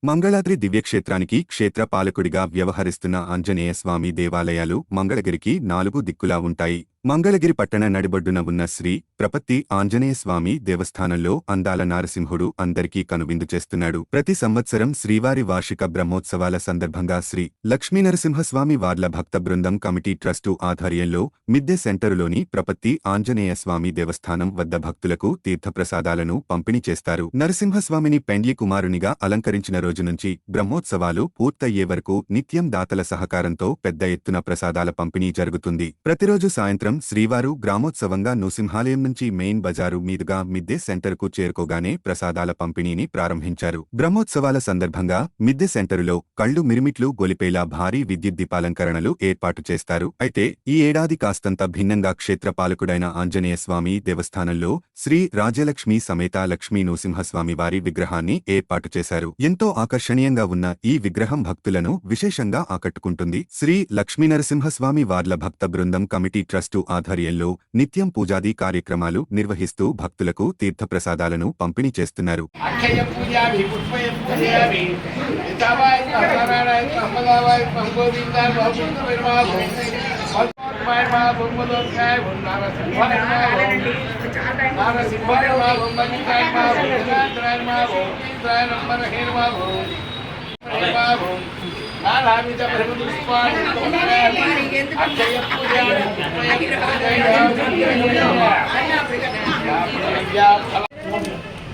మంగళాద్రి దివ్యక్షేత్రానికి క్షేత్ర పాలకుడిగా వ్యవహరిస్తున్న ఆంజనేయ స్వామి దేవాలయాలు మంగళగిరికి 4 దిక్కులా ఉంటాయి. మంగళగిరి పట్టణ నడిబొడ్డున ఉన్న శ్రీ ప్రపత్తి ఆంజనేయ స్వామి దేవస్థానంలో అందాల నారసింహుడు అందరికీ కనువిందు చేస్తున్నాడు. ప్రతి సంవత్సరం శ్రీవారి వార్షిక బ్రహ్మోత్సవాల సందర్భంగా శ్రీ లక్ష్మీనరసింహస్వామి వార్ల భక్త బృందం కమిటీ ట్రస్టు ఆధ్వర్యంలో మిద్దె సెంటరులోని ప్రపత్తి ఆంజనేయ స్వామి దేవస్థానం వద్ద భక్తులకు తీర్థప్రసాదాలను పంపిణీ చేస్తారు. నరసింహస్వామిని పెండ్లి కుమారునిగా అలంకరించిన రోజు నుంచి బ్రహ్మోత్సవాలు పూర్తయ్యే వరకు నిత్యం దాతల సహకారంతో పెద్ద ఎత్తున ప్రసాదాల పంపిణీ జరుగుతుంది. ప్రతిరోజు సాయంత్రం శ్రీవారు గ్రామోత్సవంగా నృసింహాలయం నుంచి మెయిన్ బజారు మీదుగా మిద్దె సెంటర్కు చేరుకోగానే ప్రసాదాల పంపిణీని ప్రారంభించారు. బ్రహ్మోత్సవాల సందర్భంగా మిద్దె సెంటరులో కళ్ళు మిరిమిట్లు గొలిపేలా భారీ విద్యుత్ దీపాలంకరణలు ఏర్పాటు చేస్తారు. అయితే ఈ ఏడాది కాస్తంత భిన్నంగా క్షేత్రపాలకుడైన ఆంజనేయ స్వామి దేవస్థానంలో శ్రీ రాజలక్ష్మి సమేత లక్ష్మీ నృసింహస్వామి వారి విగ్రహాన్ని ఏర్పాటు చేశారు. ఎంతో ఆకర్షణీయంగా ఉన్న ఈ విగ్రహం భక్తులను విశేషంగా ఆకట్టుకుంటుంది. శ్రీ లక్ష్మీనరసింహస్వామి వార్ల భక్త బృందం కమిటీ ట్రస్టు ఆధ్వర్యంలో నిత్యం పూజాది కార్యక్రమాలు నిర్వహిస్తూ భక్తులకు తీర్థప్రసాదాలను పంపిణీ చేస్తున్నారు.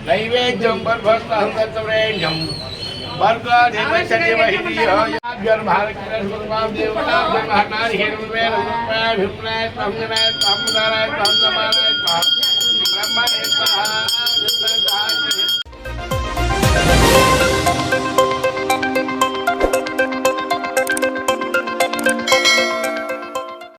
नैवेद्यं बर्भस्तहं दत्तव्रेण्यं वर्गादेवश्चदेवहिरियो भारतकिरणस्वरूपां देवताभ्यं महनारिहिर्वेदरूपाभिप्राय तंगनाय तंगदाराय तंगमानाय